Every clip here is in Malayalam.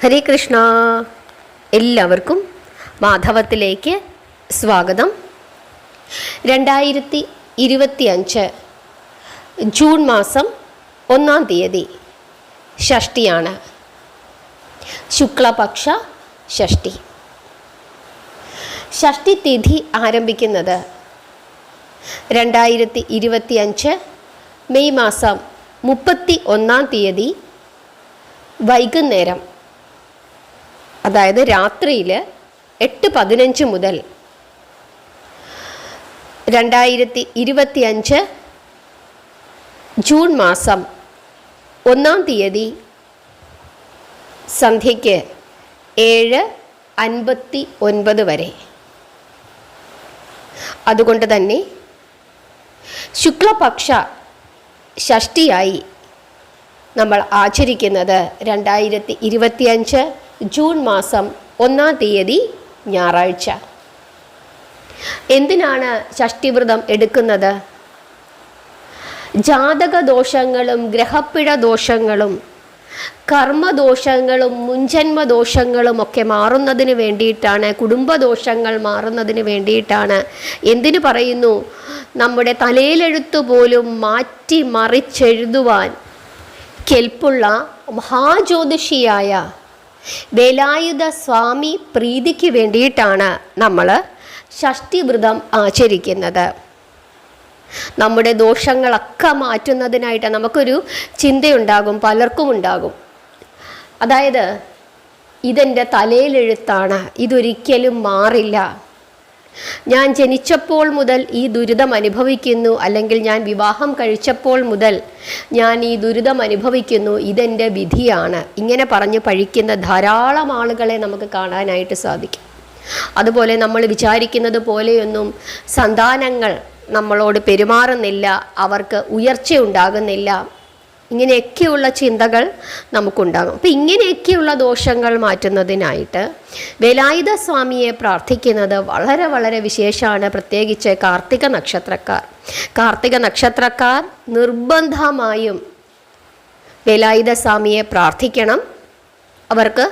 ഹരേ കൃഷ്ണ. എല്ലാവർക്കും മാധവത്തിലേക്ക് സ്വാഗതം. 2025 ജൂൺ മാസം 1-ാം തീയതി ഷഷ്ടിയാണ്. ശുക്ലപക്ഷ ഷഷ്ടി. ഷഷ്ടി തിഥി ആരംഭിക്കുന്നത് 2025 മെയ് മാസം 31-ാം തീയതി വൈകുന്നേരം, അതായത് രാത്രിയിൽ 8:15 മുതൽ 2025 ജൂൺ മാസം 1-ാം തീയതി സന്ധ്യയ്ക്ക് 7:59 വരെ. അതുകൊണ്ട് തന്നെ ശുക്ലപക്ഷ ഷഷ്ടിയായി നമ്മൾ ആചരിക്കുന്നത് 2025 ജൂൺ മാസം 1-ാം തീയതി ഞായറാഴ്ച. എന്തിനാണ് ഷഷ്ടിവ്രതം എടുക്കുന്നത്? ജാതകദോഷങ്ങളും ഗ്രഹപ്പിഴ ദോഷങ്ങളും കർമ്മദോഷങ്ങളും മുൻജന്മദോഷങ്ങളും ഒക്കെ മാറുന്നതിന് വേണ്ടിയിട്ടാണ്, കുടുംബദോഷങ്ങൾ മാറുന്നതിന് വേണ്ടിയിട്ടാണ്. എന്തിനു പറയുന്നു? നമ്മുടെ തലയിലെഴുത്ത് പോലും മാറ്റി മറിച്ചെഴുതുവാൻ കെൽപ്പുള്ള മഹാജ്യോതിഷിയായ വേലായുധ സ്വാമി പ്രീതിക്ക് വേണ്ടിയിട്ടാണ് നമ്മൾ ഷഷ്ടിവ്രതം ആചരിക്കുന്നത്. നമ്മുടെ ദോഷങ്ങളൊക്കെ മാറ്റുന്നതിനായിട്ട് നമുക്കൊരു ചിന്തയുണ്ടാകും, പലർക്കും ഉണ്ടാകും. അതായത്, ഇതെൻ്റെ തലയിലെഴുത്താണ്, ഇതൊരിക്കലും മാറില്ല. ഞാൻ ജനിച്ചപ്പോൾ മുതൽ ഈ ദുരിതം അനുഭവിക്കുന്നു, അല്ലെങ്കിൽ ഞാൻ വിവാഹം കഴിച്ചപ്പോൾ മുതൽ ഞാൻ ഈ ദുരിതം അനുഭവിക്കുന്നു, ഇതെൻ്റെ വിധിയാണ്. ഇങ്ങനെ പറഞ്ഞ് പഴിക്കുന്ന ധാരാളം ആളുകളെ നമുക്ക് കാണാനായിട്ട് സാധിക്കും. അതുപോലെ നമ്മൾ വിചാരിക്കുന്നത് പോലെയൊന്നും സന്താനങ്ങൾ നമ്മളോട് പെരുമാറുന്നില്ല, അവർക്ക് ഉയർച്ച ഉണ്ടാകുന്നില്ല, ഇങ്ങനെയൊക്കെയുള്ള ചിന്തകൾ നമുക്കുണ്ടാകും. അപ്പം ഇങ്ങനെയൊക്കെയുള്ള ദോഷങ്ങൾ മാറ്റുന്നതിനായിട്ട് വേലായുധ സ്വാമിയെ പ്രാർത്ഥിക്കുന്നത് വളരെ വളരെ വിശേഷമാണ്. പ്രത്യേകിച്ച് കാർത്തിക നക്ഷത്രക്കാർ. കാർത്തിക നക്ഷത്രക്കാർ നിർബന്ധമായും വേലായുധ സ്വാമിയെ പ്രാർത്ഥിക്കണം. അവർക്ക്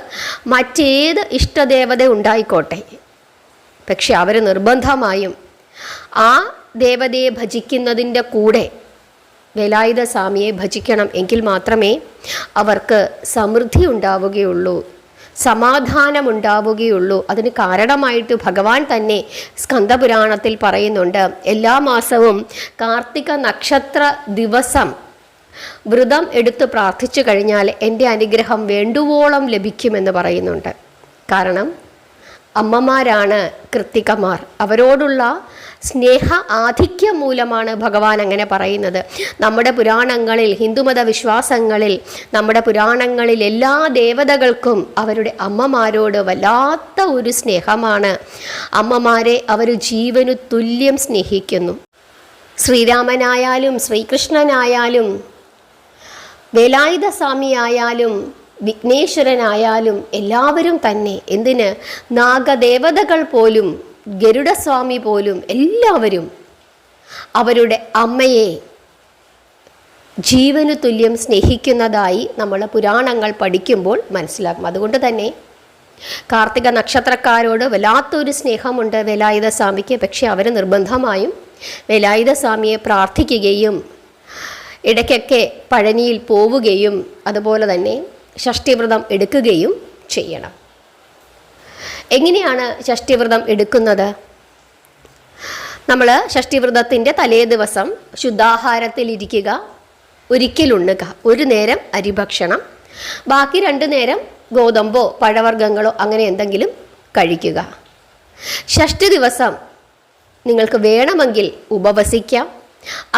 മറ്റേത് ഇഷ്ടദേവത ഉണ്ടായിക്കോട്ടെ, പക്ഷെ അവർ നിർബന്ധമായും ആ ദേവതയെ ഭജിക്കുന്നതിൻ്റെ കൂടെ വേലായുധ സ്വാമിയെ ഭജിക്കണം. എങ്കിൽ മാത്രമേ അവർക്ക് സമൃദ്ധി ഉണ്ടാവുകയുള്ളൂ, സമാധാനമുണ്ടാവുകയുള്ളൂ. അതിന് കാരണമായിട്ട് ഭഗവാൻ തന്നെ സ്കന്ദപുരാണത്തിൽ പറയുന്നുണ്ട്. എല്ലാ മാസവും കാർത്തിക നക്ഷത്ര ദിവസം വ്രതം എടുത്ത് പ്രാർത്ഥിച്ചു കഴിഞ്ഞാൽ എൻ്റെ അനുഗ്രഹം വേണ്ടുവോളം ലഭിക്കുമെന്ന് പറയുന്നുണ്ട്. കാരണം അമ്മമാരാണ് കൃത്തികമാർ. അവരോടുള്ള സ്നേഹ ആധിക്യം മൂലമാണ് ഭഗവാൻ അങ്ങനെ പറയുന്നത്. നമ്മുടെ പുരാണങ്ങളിൽ, ഹിന്ദുമത വിശ്വാസങ്ങളിൽ, നമ്മുടെ പുരാണങ്ങളിൽ എല്ലാ ദേവതകൾക്കും അവരുടെ അമ്മമാരോട് വല്ലാത്ത ഒരു സ്നേഹമാണ്. അമ്മമാരെ അവർ ജീവനു തുല്യം സ്നേഹിക്കുന്നു. ശ്രീരാമനായാലും ശ്രീകൃഷ്ണനായാലും വേലായുധ സ്വാമിയായാലും വിഘ്നേശ്വരനായാലും എല്ലാവരും തന്നെ, എന്തിന്, നാഗദേവതകൾ പോലും, ഗരുഡസ്വാമി പോലും, എല്ലാവരും അവരുടെ അമ്മയെ ജീവനു തുല്യം സ്നേഹിക്കുന്നതായി നമ്മൾ പുരാണങ്ങൾ പഠിക്കുമ്പോൾ മനസ്സിലാക്കും. അതുകൊണ്ട് തന്നെ കാർത്തിക നക്ഷത്രക്കാരോട് വല്ലാത്തൊരു സ്നേഹമുണ്ട് വേലായുധ സ്വാമിക്ക്. പക്ഷെ അവർ നിർബന്ധമായും വേലായുധ സ്വാമിയെ പ്രാർത്ഥിക്കുകയും ഇടയ്ക്കൊക്കെ പഴനിയിൽ പോവുകയും അതുപോലെ തന്നെ ഷഷ്ടിവ്രതം എടുക്കുകയും ചെയ്യണം. എങ്ങനെയാണ് ഷഷ്ടിവ്രതം എടുക്കുന്നത്? നമ്മൾ ഷഷ്ടിവ്രതത്തിൻ്റെ തലേ ദിവസം ശുദ്ധാഹാരത്തിലിരിക്കുക, ഒരിക്കലുണ്ണുക, ഒരു നേരം അരിഭക്ഷണം, ബാക്കി 2 നേരം ഗോതമ്പോ പഴവർഗ്ഗങ്ങളോ അങ്ങനെ എന്തെങ്കിലും കഴിക്കുക. ഷഷ്ടി ദിവസം നിങ്ങൾക്ക് വേണമെങ്കിൽ ഉപവസിക്കാം,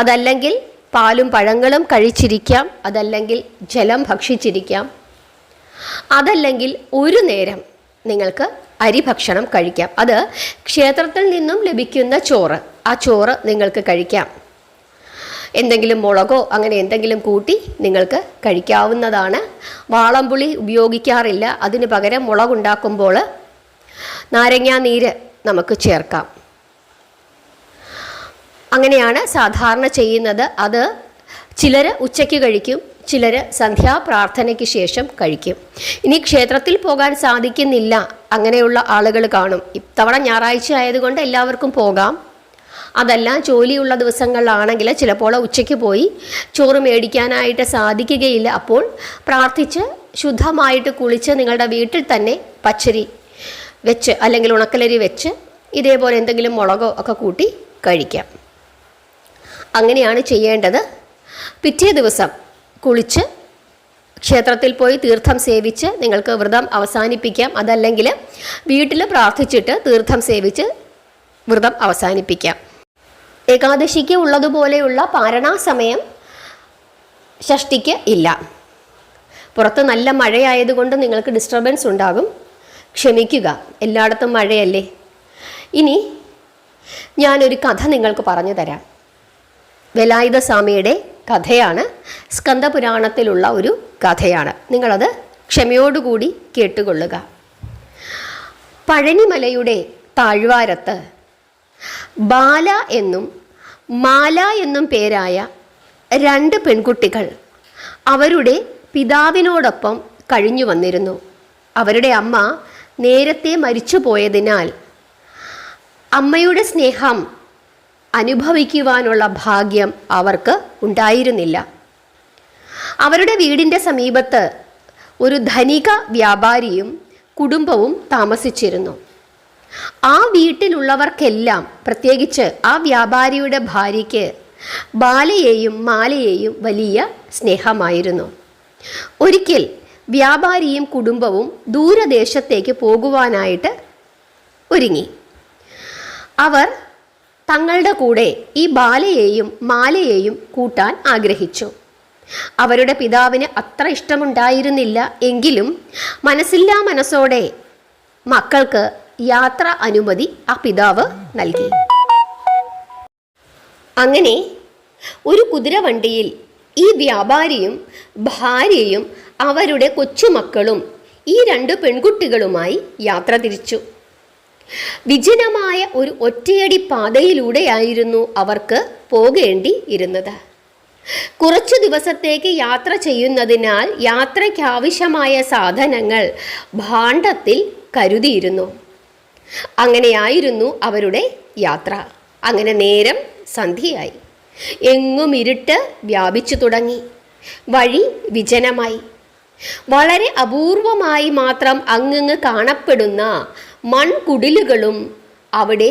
അതല്ലെങ്കിൽ പാലും പഴങ്ങളും കഴിച്ചിരിക്കാം, അതല്ലെങ്കിൽ ജലം ഭക്ഷിച്ചിരിക്കാം, അതല്ലെങ്കിൽ ഒരു നേരം നിങ്ങൾക്ക് അരിഭക്ഷണം കഴിക്കാം. അത് ക്ഷേത്രത്തിൽ നിന്നും ലഭിക്കുന്ന ചോറ്, ആ ചോറ് നിങ്ങൾക്ക് കഴിക്കാം. എന്തെങ്കിലും മുളകോ അങ്ങനെ എന്തെങ്കിലും കൂട്ടി നിങ്ങൾക്ക് കഴിക്കാവുന്നതാണ്. വാളംപുളി ഉപയോഗിക്കാറില്ല, അതിന് പകരം മുളകുണ്ടാക്കുമ്പോൾ നാരങ്ങാ നീര് നമുക്ക് ചേർക്കാം. അങ്ങനെയാണ് സാധാരണ ചെയ്യുന്നത്. അത് ചിലർ ഉച്ചയ്ക്ക് കഴിക്കും, ചിലർ സന്ധ്യാപ്രാർത്ഥനയ്ക്ക് ശേഷം കഴിക്കും. ഇനി ക്ഷേത്രത്തിൽ പോകാൻ സാധിക്കുന്നില്ല, അങ്ങനെയുള്ള ആളുകൾ കാണും. ഇത്തവണ ഞായറാഴ്ച ആയതുകൊണ്ട് എല്ലാവർക്കും പോകാം. അതല്ല, ജോലിയുള്ള ദിവസങ്ങളിലാണെങ്കിൽ ചിലപ്പോൾ ഉച്ചയ്ക്ക് പോയി ചോറ് മേടിക്കാനായിട്ട് സാധിക്കുകയില്ല. അപ്പോൾ പ്രാർത്ഥിച്ച് ശുദ്ധമായിട്ട് കുളിച്ച് നിങ്ങളുടെ വീട്ടിൽ തന്നെ പച്ചരി വെച്ച് അല്ലെങ്കിൽ ഉണക്കലരി വെച്ച് ഇതേപോലെ എന്തെങ്കിലും മുളകോ ഒക്കെ കൂട്ടി കഴിക്കാം. അങ്ങനെയാണ് ചെയ്യേണ്ടത്. പിറ്റേ ദിവസം കുളിച്ച് ക്ഷേത്രത്തിൽ പോയി തീർത്ഥം സേവിച്ച് നിങ്ങൾക്ക് വ്രതം അവസാനിപ്പിക്കാം. അതല്ലെങ്കിൽ വീട്ടിൽ പ്രാർത്ഥിച്ചിട്ട് തീർത്ഥം സേവിച്ച് വ്രതം അവസാനിപ്പിക്കാം. ഏകാദശിക്ക് ഉള്ളതുപോലെയുള്ള പാരണാസമയം ഷഷ്ടിക്ക് ഇല്ല. പുറത്ത് നല്ല മഴയായതുകൊണ്ട് നിങ്ങൾക്ക് ഡിസ്റ്റർബൻസ് ഉണ്ടാകും, ക്ഷമിക്കുക. എല്ലായിടത്തും മഴയല്ലേ. ഇനി ഞാനൊരു കഥ നിങ്ങൾക്ക് പറഞ്ഞു തരാം. വേലായുധ സ്വാമിയുടെ കഥയാണ്, സ്കന്ദപുരാണത്തിലുള്ള ഒരു കഥയാണ്. നിങ്ങളത് ക്ഷമയോടുകൂടി കേട്ടുകൊള്ളുക. പഴനിമലയുടെ താഴ്വാരത്ത് ബാല എന്നും മാല എന്നും പേരായ 2 പെൺകുട്ടികൾ അവരുടെ പിതാവിനോടൊപ്പം കഴിഞ്ഞു വന്നിരുന്നു. അവരുടെ അമ്മ നേരത്തെ മരിച്ചു പോയതിനാൽ അമ്മയുടെ സ്നേഹം അനുഭവിക്കുവാനുള്ള ഭാഗ്യം അവർക്ക് ഉണ്ടായിരുന്നില്ല. അവരുടെ വീടിൻ്റെ സമീപത്ത് ഒരു ധനിക വ്യാപാരിയും കുടുംബവും താമസിച്ചിരുന്നു. ആ വീട്ടിലുള്ളവർക്കെല്ലാം, പ്രത്യേകിച്ച് ആ വ്യാപാരിയുടെ ഭാര്യയ്ക്ക് ബാലയെയും മാലയെയും വലിയ സ്നേഹമായിരുന്നു. ഒരിക്കൽ വ്യാപാരിയും കുടുംബവും ദൂരദേശത്തേക്ക് പോകുവാനായിട്ട് ഒരുങ്ങി. അവർ തങ്ങളുടെ കൂടെ ഈ ബാലയെയും മാലയെയും കൂട്ടാൻ ആഗ്രഹിച്ചു. അവരുടെ പിതാവിന് അത്ര ഇഷ്ടമുണ്ടായിരുന്നില്ല. എങ്കിലും മനസ്സില്ലാ മനസ്സോടെ മക്കൾക്ക് യാത്ര അനുമതി ആ പിതാവ് നൽകി. അങ്ങനെ ഒരു കുതിരവണ്ടിയിൽ ഈ വ്യാപാരിയും ഭാര്യയും അവരുടെ കൊച്ചുമക്കളും ഈ 2 പെൺകുട്ടികളുമായി യാത്ര തിരിച്ചു. വിജനമായ ഒരു ഒറ്റയടി പാതയിലൂടെയായിരുന്നു അവർക്ക് പോകേണ്ടി ഇരുന്നത്. കുറച്ചു ദിവസത്തേക്ക് യാത്ര ചെയ്യുന്നതിനാൽ യാത്രയ്ക്കാവശ്യമായ സാധനങ്ങൾ ഭാണ്ഡത്തിൽ കരുതിയിരുന്നു. അങ്ങനെയായിരുന്നു അവരുടെ യാത്ര. അങ്ങനെ നേരം സന്ധ്യയായി. എങ്ങും ഇരുട്ട് വ്യാപിച്ചു തുടങ്ങി. വഴി വിജനമായി. വളരെ അപൂർവമായി മാത്രം അങ്ങിങ്ങ് കാണപ്പെടുന്ന മൺകുടിലുകളും അവിടെ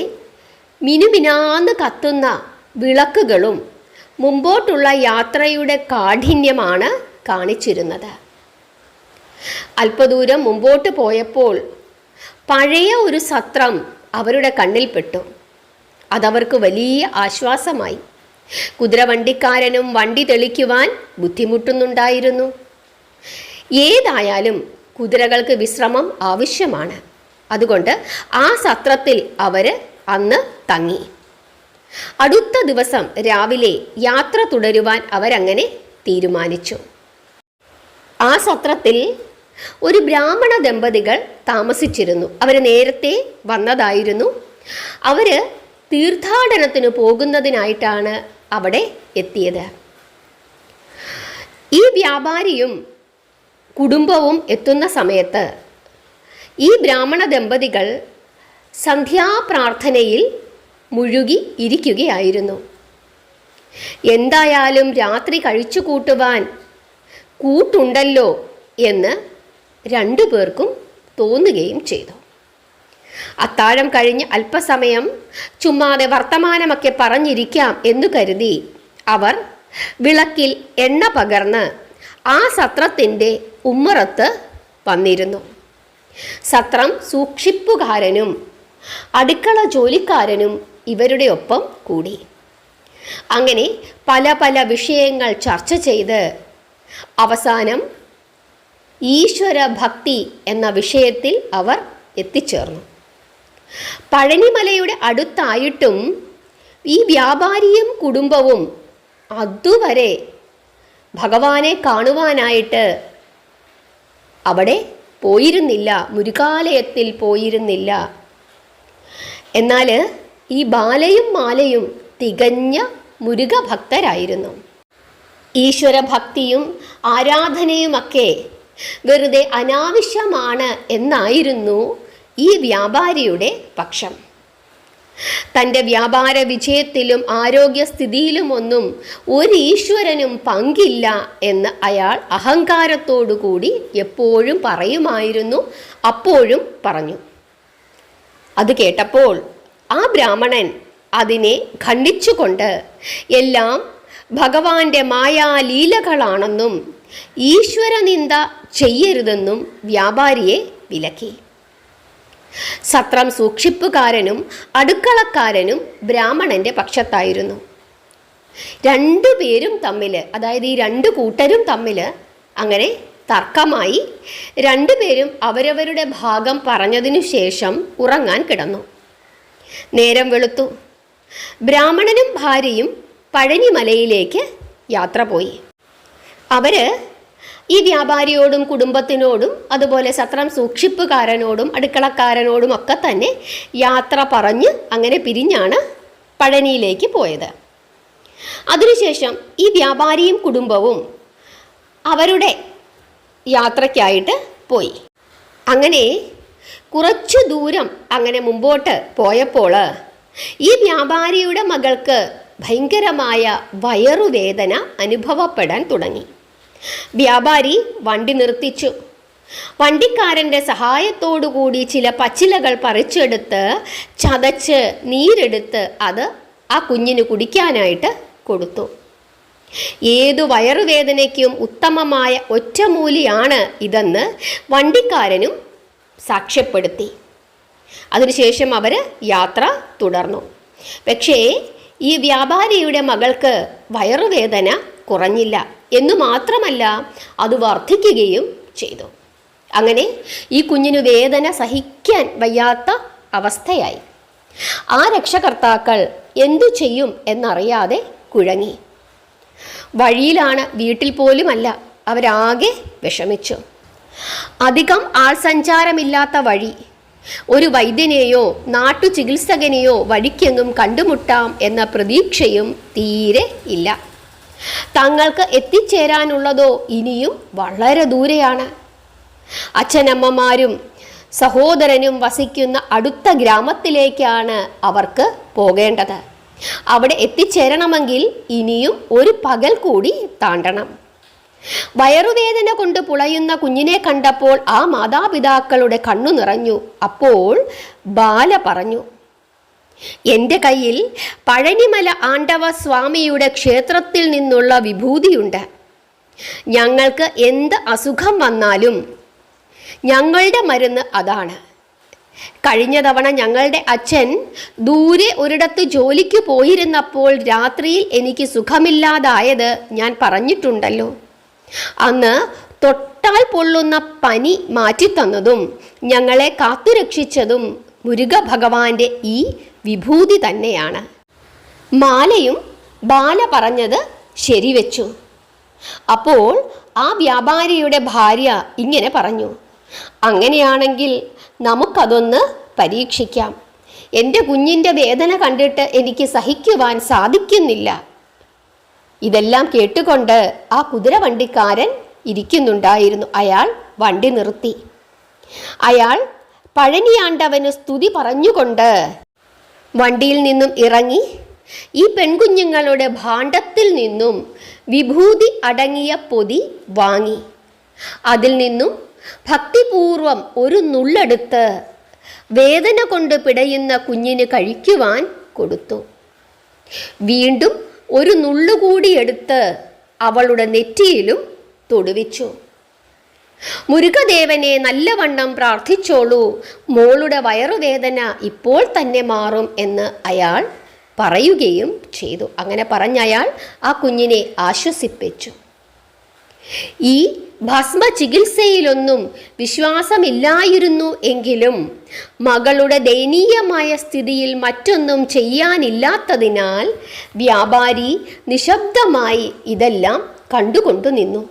മിനുമിനാന്ന് കത്തുന്ന വിളക്കുകളും മുമ്പോട്ടുള്ള യാത്രയുടെ കാഠിന്യമാണ് കാണിച്ചിരുന്നത്. അല്പദൂരം മുമ്പോട്ട് പോയപ്പോൾ പഴയ ഒരു സത്രം അവരുടെ കണ്ണിൽപ്പെട്ടു. അതവർക്ക് വലിയ ആശ്വാസമായി. കുതിരവണ്ടിക്കാരനും വണ്ടി തെളിക്കുവാൻ ബുദ്ധിമുട്ടുന്നുണ്ടായിരുന്നു. ഏതായാലും കുതിരകൾക്ക് വിശ്രമം ആവശ്യമാണ്. അതുകൊണ്ട് ആ സത്രത്തിൽ അവർ അന്ന് തങ്ങി. അടുത്ത ദിവസം രാവിലെ യാത്ര തുടരുവാൻ അവരങ്ങനെ തീരുമാനിച്ചു. ആ സത്രത്തിൽ ഒരു ബ്രാഹ്മണ ദമ്പതികൾ താമസിച്ചിരുന്നു. അവർ നേരത്തെ വന്നതായിരുന്നു. അവർ തീർത്ഥാടനത്തിന് പോകുന്നതിനായിട്ടാണ് അവിടെ എത്തിയത്. ഈ വ്യാപാരിയും കുടുംബവും എത്തുന്ന സമയത്ത് ഈ ബ്രാഹ്മണ ദമ്പതികൾ സന്ധ്യാപ്രാർത്ഥനയിൽ മുഴുകി ഇരിക്കുകയായിരുന്നു. എന്തായാലും രാത്രി കഴിച്ചു കൂട്ടുവാൻ കൂട്ടുണ്ടല്ലോ എന്ന് 2 പേർക്കും തോന്നുകയും ചെയ്തു. അത്താഴം കഴിഞ്ഞ് അല്പസമയം ചുമ്മാതെ വർത്തമാനമൊക്കെ പറഞ്ഞിരിക്കാം എന്നു കരുതി അവർ വിളക്കിൽ എണ്ണ പകർന്ന് ആ സത്രത്തിൻ്റെ ഉമ്മറത്ത് വന്നിരുന്നു. സത്രം സൂക്ഷിപ്പുകാരനും അടുക്കള ജോലിക്കാരനും ഇവരുടെ ഒപ്പം കൂടി. അങ്ങനെ പല പല വിഷയങ്ങൾ ചർച്ച ചെയ്ത് അവസാനം ഈശ്വര ഭക്തി എന്ന വിഷയത്തിൽ അവർ എത്തിച്ചേർന്നു. പഴനിമലയുടെ അടുത്തായിട്ടും ഈ വ്യാപാരിയും കുടുംബവും അതുവരെ ഭഗവാനെ കാണുവാനായിട്ട് അവിടെ പോയിരുന്നില്ല, മുരുകാലയത്തിൽ പോയിരുന്നില്ല. എന്നാൽ ഈ ബാലയും മാലയും തികഞ്ഞ മുരുക ഭക്തരായിരുന്നു. ഈശ്വരഭക്തിയും ആരാധനയുമൊക്കെ വെറുതെ അനാവശ്യമാണ് എന്നായിരുന്നു ഈ വ്യാപാരിയുടെ പക്ഷം. തൻ്റെ വ്യാപാര വിജയത്തിലും ആരോഗ്യസ്ഥിതിയിലുമൊന്നും ഒരു ഈശ്വരനും പങ്കില്ല എന്ന് അയാൾ അഹങ്കാരത്തോടുകൂടി എപ്പോഴും പറയുമായിരുന്നു, അപ്പോഴും പറഞ്ഞു. അത് കേട്ടപ്പോൾ ആ ബ്രാഹ്മണൻ അതിനെ ഖണ്ഡിച്ചുകൊണ്ട് എല്ലാം ഭഗവാന്റെ മായാലീലകളാണെന്നും ഈശ്വരനിന്ദ ചെയ്യരുതെന്നും വ്യാപാരിയെ വിലക്കി. സത്രം സൂക്ഷിപ്പുകാരനും അടുക്കളക്കാരനും ബ്രാഹ്മണന്റെ പക്ഷത്തായിരുന്നു. രണ്ടുപേരും തമ്മിൽ, അതായത് ഈ രണ്ടു കൂട്ടരും തമ്മിൽ അങ്ങനെ തർക്കമായി. രണ്ടുപേരും അവരവരുടെ ഭാഗം പറഞ്ഞതിനു ശേഷം ഉറങ്ങാൻ കിടന്നു. നേരം വെളുത്തു. ബ്രാഹ്മണനും ഭാര്യയും പഴനിമലയിലേക്ക് യാത്ര പോയി. അവര് ഈ വ്യാപാരിയോടും കുടുംബത്തിനോടും അതുപോലെ സത്രം സൂക്ഷിപ്പുകാരനോടും അടുക്കളക്കാരനോടും ഒക്കെ തന്നെ യാത്ര പറഞ്ഞ് അങ്ങനെ പിരിഞ്ഞാണ് പഴനിയിലേക്ക് പോയത്. അതിനുശേഷം ഈ വ്യാപാരിയും കുടുംബവും അവരുടെ യാത്രയ്ക്കായിട്ട് പോയി. അങ്ങനെ കുറച്ചു ദൂരം അങ്ങനെ മുമ്പോട്ട് പോയപ്പോൾ ഈ വ്യാപാരിയുടെ മകൾക്ക് ഭയങ്കരമായ വയറുവേദന അനുഭവപ്പെടാൻ തുടങ്ങി. വ്യാപാരി വണ്ടി നിർത്തിച്ചു. വണ്ടിക്കാരൻ്റെ സഹായത്തോടുകൂടി ചില പച്ചിലകൾ പറിച്ചെടുത്ത് ചതച്ച് നീരെടുത്ത് അത് ആ കുഞ്ഞിന് കുടിക്കാനായിട്ട് കൊടുത്തു. ഏതു വയറുവേദനയ്ക്കും ഉത്തമമായ ഒറ്റമൂലിയാണ് ഇതെന്ന് വണ്ടിക്കാരനും സാക്ഷ്യപ്പെടുത്തി. അതിനുശേഷം അവർ യാത്ര തുടർന്നു. പക്ഷേ ഈ വ്യാപാരിയുടെ മകൾക്ക് വയറുവേദന കുറഞ്ഞില്ല എന്നു മാത്രമല്ല, അത് വർദ്ധിക്കുകയും ചെയ്തു. അങ്ങനെ ഈ കുഞ്ഞിന് വേദന സഹിക്കാൻ വയ്യാത്ത അവസ്ഥയായി. ആ രക്ഷകർത്താക്കൾ എന്തു ചെയ്യും എന്നറിയാതെ കുഴങ്ങി. വഴിയിലാണ്, വീട്ടിൽ പോലുമല്ല. അവരാകെ വിഷമിച്ചു. അധികം ആൾ സഞ്ചാരമില്ലാത്ത വഴി. ഒരു വൈദ്യനെയോ നാട്ടു ചികിത്സകനെയോ വഴിക്കെങ്ങും കണ്ടുമുട്ടാം എന്ന പ്രതീക്ഷയും തീരെ ഇല്ല. തങ്ങൾക്ക് എത്തിച്ചേരാനുള്ളതോ ഇനിയും വളരെ ദൂരെയാണ്. അച്ഛനമ്മമാരും സഹോദരനും വസിക്കുന്ന അടുത്ത ഗ്രാമത്തിലേക്കാണ് അവർക്ക് പോകേണ്ടത്. അവിടെ എത്തിച്ചേരണമെങ്കിൽ ഇനിയും ഒരു പകൽ കൂടി താണ്ടണം. വയറുവേദന കൊണ്ട് പുളയുന്ന കുഞ്ഞിനെ കണ്ടപ്പോൾ ആ മാതാപിതാക്കളുടെ കണ്ണു നിറഞ്ഞു. അപ്പോൾ ബാല പറഞ്ഞു, എൻ്റെ കയ്യിൽ പഴനിമല ആണ്ടവ സ്വാമിയുടെ ക്ഷേത്രത്തിൽ നിന്നുള്ള വിഭൂതിയുണ്ട്. ഞങ്ങൾക്ക് എന്ത് അസുഖം വന്നാലും ഞങ്ങളുടെ മരുന്ന് അതാണ്. കഴിഞ്ഞ തവണ ഞങ്ങളുടെ അച്ഛൻ ദൂരെ ഒരിടത്ത് ജോലിക്ക് പോയിരുന്നപ്പോൾ രാത്രിയിൽ എനിക്ക് സുഖമില്ലാതായത് ഞാൻ പറഞ്ഞിട്ടുണ്ടല്ലോ. അന്ന് തൊട്ടാൽ പൊള്ളുന്ന പനി മാറ്റിത്തന്നതും ഞങ്ങളെ കാത്തുരക്ഷിച്ചതും മുരുക ഭഗവാന്റെ ഈ വിഭൂതി തന്നെയാണ്. മാലയും ബാല പറഞ്ഞത് ശരിവെച്ചു. അപ്പോൾ ആ വ്യാപാരിയുടെ ഭാര്യ ഇങ്ങനെ പറഞ്ഞു, അങ്ങനെയാണെങ്കിൽ നമുക്കതൊന്ന് പരീക്ഷിക്കാം. എൻ്റെ കുഞ്ഞിൻ്റെ വേദന കണ്ടിട്ട് എനിക്ക് സഹിക്കുവാൻ സാധിക്കുന്നില്ല. ഇതെല്ലാം കേട്ടുകൊണ്ട് ആ കുതിരവണ്ടിക്കാരൻ ഇരിക്കുന്നുണ്ടായിരുന്നു. അയാൾ വണ്ടി നിർത്തി. അയാൾ പഴനിയാണ്ടവന് സ്തുതി പറഞ്ഞുകൊണ്ട് വണ്ടിയിൽ നിന്നും ഇറങ്ങി ഈ പെൺകുഞ്ഞുങ്ങളുടെ ഭാണ്ഡത്തിൽ നിന്നും വിഭൂതി അടങ്ങിയ പൊതി വാങ്ങി അതിൽ നിന്നും ഭക്തിപൂർവം ഒരു നുള്ളെടുത്ത് വേദന കൊണ്ട് പിടയുന്ന കുഞ്ഞിന് കഴിക്കുവാൻ കൊടുത്തു. വീണ്ടും ഒരു നുള്ളുകൂടി എടുത്ത് അവളുടെ നെറ്റിയിലും തൊടുവിച്ചു. മുരുകദേവനെ നല്ലവണ്ണം പ്രാർത്ഥിച്ചോളൂ, മോളുടെ വയറുവേദന ഇപ്പോൾ തന്നെ മാറും എന്ന് അയാൾ പറയുകയും ചെയ്തു. അങ്ങനെ പറഞ്ഞയാൾ ആ കുഞ്ഞിനെ ആശ്വസിപ്പിച്ചു. ഈ ഭസ്മ ചികിത്സയിലൊന്നും വിശ്വാസമില്ലായിരുന്നു എങ്കിലും മകളുടെ ദയനീയമായ സ്ഥിതിയിൽ മറ്റൊന്നും ചെയ്യാനില്ലാത്തതിനാൽ വ്യാപാരി നിശബ്ദമായി ഇതെല്ലാം കണ്ടുകൊണ്ടു നിന്നു.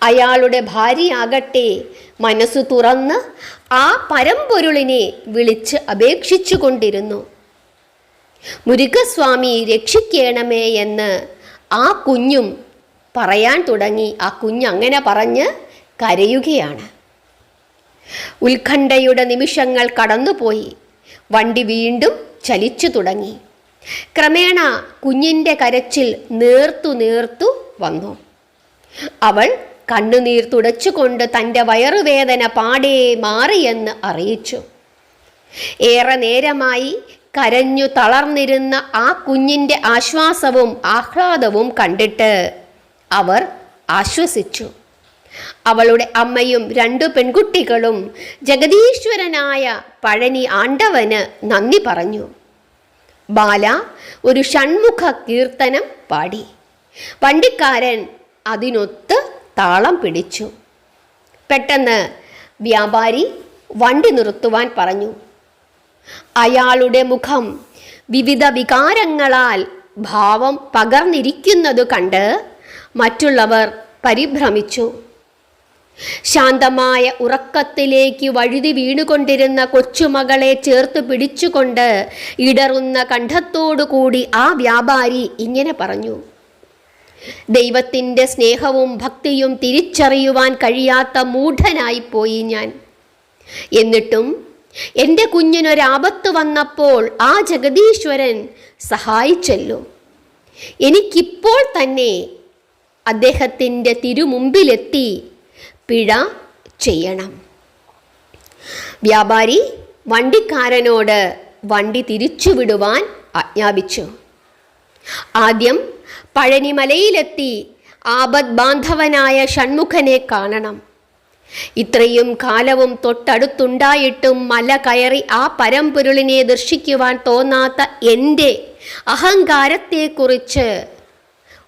അയാളുടെ ഭാര്യയാകട്ടെ മനസ്സു തുറന്ന് ആ പരമ്പൊരുളിനെ വിളിച്ച് അപേക്ഷിച്ചു കൊണ്ടിരുന്നു. മുരുകസ്വാമി രക്ഷിക്കണമേ എന്ന് ആ കുഞ്ഞും പറയാൻ തുടങ്ങി. ആ കുഞ്ഞങ്ങനെ പറഞ്ഞ് കരയുകയാണ്. ഉത്കണ്ഠയുടെ നിമിഷങ്ങൾ കടന്നുപോയി. വണ്ടി വീണ്ടും ചലിച്ചു തുടങ്ങി. ക്രമേണ കുഞ്ഞിൻ്റെ കരച്ചിൽ നേർത്തു വന്നു. അവൾ കണ്ണുനീർ തുടച്ചുകൊണ്ട് തൻ്റെ വയറുവേദന പാടേ മാറിയെന്ന് അറിയിച്ചു. ഏറെ നേരമായി കരഞ്ഞു തളർന്നിരുന്ന ആ കുഞ്ഞിൻ്റെ ആശ്വാസവും ആഹ്ലാദവും കണ്ടിട്ട് അവർ ആശ്വസിച്ചു. അവളുടെ അമ്മയും 2 പെൺകുട്ടികളും ജഗദീശ്വരനായ പഴനി ആണ്ടവന് നന്ദി പറഞ്ഞു. ബാല ഒരു ഷൺമുഖ കീർത്തനം പാടി. വണ്ടിക്കാരൻ അതിനൊത്ത് താളം പിടിച്ചു. പെട്ടെന്ന് വ്യാപാരി വണ്ടി നിർത്തുവാൻ പറഞ്ഞു. അയാളുടെ മുഖം വിവിധ വികാരങ്ങളാൽ ഭാവം പകർന്നിരിക്കുന്നതു കണ്ട് മറ്റുള്ളവർ പരിഭ്രമിച്ചു. ശാന്തമായ ഉറക്കത്തിലേക്ക് വഴുതി വീണുകൊണ്ടിരുന്ന കൊച്ചുമകളെ ചേർത്ത് പിടിച്ചുകൊണ്ട് ഇടറുന്ന കണ്ഠത്തോടുകൂടി ആ വ്യാപാരി ഇങ്ങനെ പറഞ്ഞു. ദൈവത്തിൻ്റെ സ്നേഹവും ഭക്തിയും തിരിച്ചറിയുവാൻ കഴിയാത്ത മൂഢനായിപ്പോയി ഞാൻ. എന്നിട്ടും എൻ്റെ കുഞ്ഞിനൊരാപത്ത് വന്നപ്പോൾ ആ ജഗദീശ്വരൻ സഹായിച്ചല്ലോ. എനിക്കിപ്പോൾ തന്നെ അദ്ദേഹത്തിൻ്റെ തിരുമുമ്പിലെത്തി പിഴ ചെയ്യണം. വ്യാപാരി വണ്ടിക്കാരനോട് വണ്ടി തിരിച്ചുവിടുവാൻ ആജ്ഞാപിച്ചു. ആദ്യം പഴനിമലയിലെത്തി ആപദ് ബാന്ധവനായ ഷൺമുഖനെ കാണണം. ഇത്രയും കാലവും തൊട്ടടുത്തുണ്ടായിട്ടും മല കയറി ആ പരമ്പൊരുളിനെ ദർശിക്കുവാൻ തോന്നാത്ത എൻ്റെ അഹങ്കാരത്തെക്കുറിച്ച്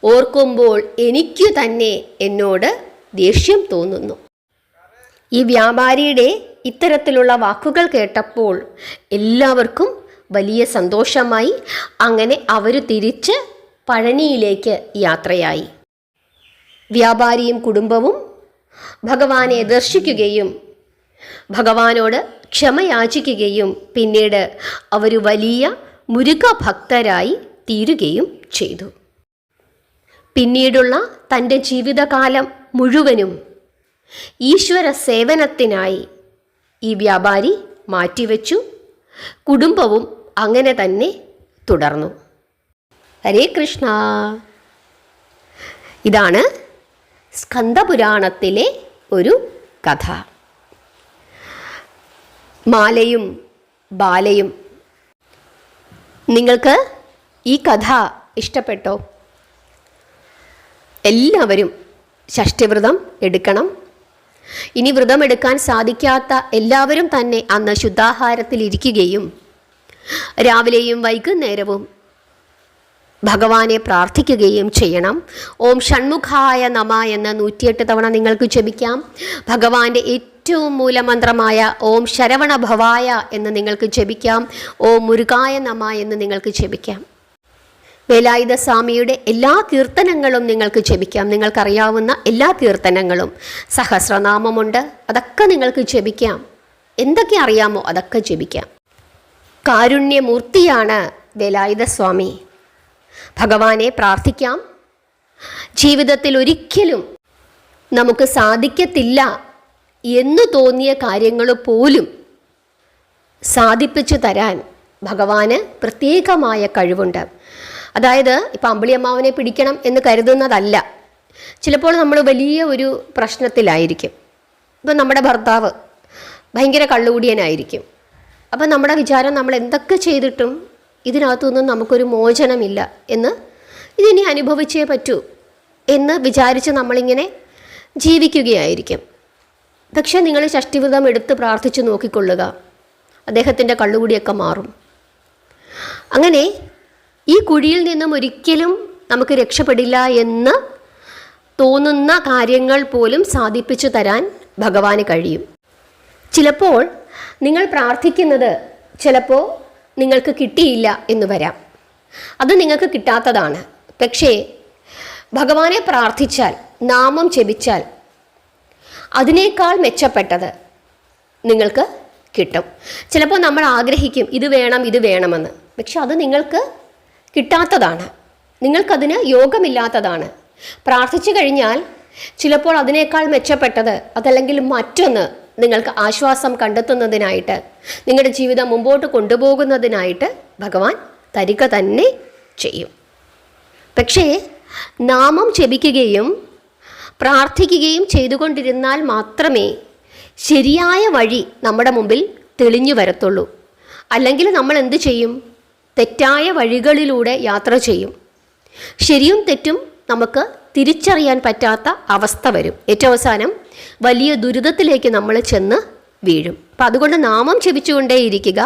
ഓർക്കുമ്പോൾ എനിക്കു തന്നെ എന്നോട് ദേഷ്യം തോന്നുന്നു. ഈ വ്യാപാരിയുടെ ഇത്തരത്തിലുള്ള വാക്കുകൾ കേട്ടപ്പോൾ എല്ലാവർക്കും വലിയ സന്തോഷമായി. അങ്ങനെ അവർ തിരിച്ച് പഴനിയിലേക്ക് യാത്രയായി. വ്യാപാരിയും കുടുംബവും ഭഗവാനെ ദർശിക്കുകയും ഭഗവാനോട് ക്ഷമയാചിക്കുകയും പിന്നീട് അവർ വലിയ മുരുക ഭക്തരായി തീരുകയും ചെയ്തു. പിന്നീടുള്ള തൻ്റെ ജീവിതകാലം മുഴുവനും ഈശ്വര സേവനത്തിനായി ഈ വ്യാപാരി മാറ്റിവെച്ചു. കുടുംബവും അങ്ങനെ തന്നെ തുടർന്നു. ഹരേ കൃഷ്ണ. ഇതാണ് സ്കന്ദപുരാണത്തിലെ ഒരു കഥ. മാലയും ബാലയും. നിങ്ങൾക്ക് ഈ കഥ ഇഷ്ടപ്പെട്ടോ? എല്ലാവരും ഷഷ്ഠിവ്രതം എടുക്കണം. ഇനി വ്രതം എടുക്കാൻ സാധിക്കാത്ത എല്ലാവരും തന്നെ അന്ന് ശുദ്ധാഹാരത്തിലിരിക്കുകയും രാവിലെയും വൈകുന്നേരവും ഭഗവാനെ പ്രാർത്ഥിക്കുകയും ചെയ്യണം. ഓം ഷൺമുഖായ നമ എന്ന് 108 തവണ നിങ്ങൾക്ക് ജപിക്കാം. ഭഗവാന്റെ ഏറ്റവും മൂലമന്ത്രമായ ഓം ശരവണ ഭവായ എന്ന് നിങ്ങൾക്ക് ജപിക്കാം. ഓം മുരുകായ നമ എന്ന് നിങ്ങൾക്ക് ജപിക്കാം. വേലായുധ സ്വാമിയുടെ എല്ലാ കീർത്തനങ്ങളും നിങ്ങൾക്ക് ജപിക്കാം. നിങ്ങൾക്കറിയാവുന്ന എല്ലാ കീർത്തനങ്ങളും. സഹസ്രനാമമുണ്ട്, അതൊക്കെ നിങ്ങൾക്ക് ജപിക്കാം. എന്തൊക്കെ അറിയാമോ അതൊക്കെ ജപിക്കാം. കാരുണ്യമൂർത്തിയാണ് വേലായുധ സ്വാമി. ഭഗവാനെ പ്രാർത്ഥിക്കാം. ജീവിതത്തിൽ ഒരിക്കലും നമുക്ക് സാധിക്കത്തില്ല എന്ന് തോന്നിയ കാര്യങ്ങൾ പോലും സാധിപ്പിച്ചു തരാൻ ഭഗവാന് പ്രത്യേകമായ കഴിവുണ്ട്. അതായത് ഇപ്പം അമ്പിളിയമ്മാവനെ പിടിക്കണം എന്ന് കരുതുന്നതല്ല. ചിലപ്പോൾ നമ്മൾ വലിയ ഒരു പ്രശ്നത്തിലായിരിക്കും. ഇപ്പം നമ്മുടെ ഭർത്താവ് ഭയങ്കര കള്ളുകൂടിയനായിരിക്കും. അപ്പം നമ്മുടെ വിചാരം നമ്മൾ എന്തൊക്കെ ചെയ്തിട്ടും ഇതിനകത്തുനിന്നും നമുക്കൊരു മോചനമില്ല എന്ന്, ഇതിനെ അനുഭവിച്ചേ പറ്റൂ എന്ന് വിചാരിച്ച് നമ്മളിങ്ങനെ ജീവിക്കുകയായിരിക്കും. പക്ഷേ നിങ്ങൾ ഷഷ്ഠിവ്രതം എടുത്ത് പ്രാർത്ഥിച്ച് നോക്കിക്കൊള്ളുക, അദ്ദേഹത്തിൻ്റെ കള്ളുകൂടിയൊക്കെ മാറും. അങ്ങനെ ഈ കുഴിയിൽ നിന്നും ഒരിക്കലും നമുക്ക് രക്ഷപ്പെടില്ല എന്ന് തോന്നുന്ന കാര്യങ്ങൾ പോലും സാധിപ്പിച്ചു തരാൻ ഭഗവാന് കഴിയും. ചിലപ്പോൾ നിങ്ങൾ പ്രാർത്ഥിക്കുന്നത് ചിലപ്പോൾ നിങ്ങൾക്ക് കിട്ടിയില്ല എന്ന് വരാം. അത് നിങ്ങൾക്ക് കിട്ടാത്തതാണ്. പക്ഷേ ഭഗവാനെ പ്രാർത്ഥിച്ചാൽ, നാമം ജപിച്ചാൽ അതിനേക്കാൾ മെച്ചപ്പെട്ടത് നിങ്ങൾക്ക് കിട്ടും. ചിലപ്പോൾ നമ്മൾ ആഗ്രഹിക്കും ഇത് വേണം ഇത് വേണമെന്ന്, പക്ഷെ അത് നിങ്ങൾക്ക് കിട്ടാത്തതാണ്. നിങ്ങൾക്കതിന് യോഗമില്ലാത്തതാണ്. പ്രാർത്ഥിച്ചു കഴിഞ്ഞാൽ ചിലപ്പോൾ അതിനേക്കാൾ മെച്ചപ്പെട്ടത് അതല്ലെങ്കിൽ മറ്റൊന്ന് നിങ്ങൾക്ക് ആശ്വാസം കണ്ടെത്തുന്നതിനായിട്ട്, നിങ്ങളുടെ ജീവിതം മുമ്പോട്ട് കൊണ്ടുപോകുന്നതിനായിട്ട് ഭഗവാൻ തരിക തന്നെ ചെയ്യും. പക്ഷേ നാമം ജപിക്കുകയും പ്രാർത്ഥിക്കുകയും ചെയ്തുകൊണ്ടിരുന്നാൽ മാത്രമേ ശരിയായ വഴി നമ്മുടെ മുമ്പിൽ തെളിഞ്ഞു വരത്തുള്ളൂ. അല്ലെങ്കിൽ നമ്മൾ എന്ത് ചെയ്യും? തെറ്റായ വഴികളിലൂടെ യാത്ര ചെയ്യും. ശരിയും തെറ്റും നമുക്ക് തിരിച്ചറിയാൻ പറ്റാത്ത അവസ്ഥ വരും. ഏറ്റവും അവസാനം വലിയ ദുരിതത്തിലേക്ക് നമ്മൾ ചെന്ന് വീഴും. അപ്പം അതുകൊണ്ട് നാമം ജപിച്ചുകൊണ്ടേയിരിക്കുക,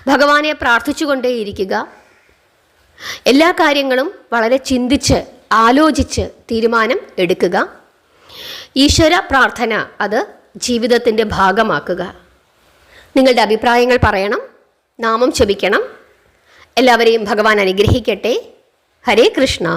ഭഗവാനെ പ്രാർത്ഥിച്ചുകൊണ്ടേയിരിക്കുക. എല്ലാ കാര്യങ്ങളും വളരെ ചിന്തിച്ച് ആലോചിച്ച് തീരുമാനം എടുക്കുക. ഈശ്വര പ്രാർത്ഥന അത് ജീവിതത്തിൻ്റെ ഭാഗമാക്കുക. നിങ്ങളുടെ അഭിപ്രായങ്ങൾ പറയണം, നാമം ജപിക്കണം. എല്ലാവരെയും ഭഗവാൻ അനുഗ്രഹിക്കട്ടെ. ഹരേ കൃഷ്ണ.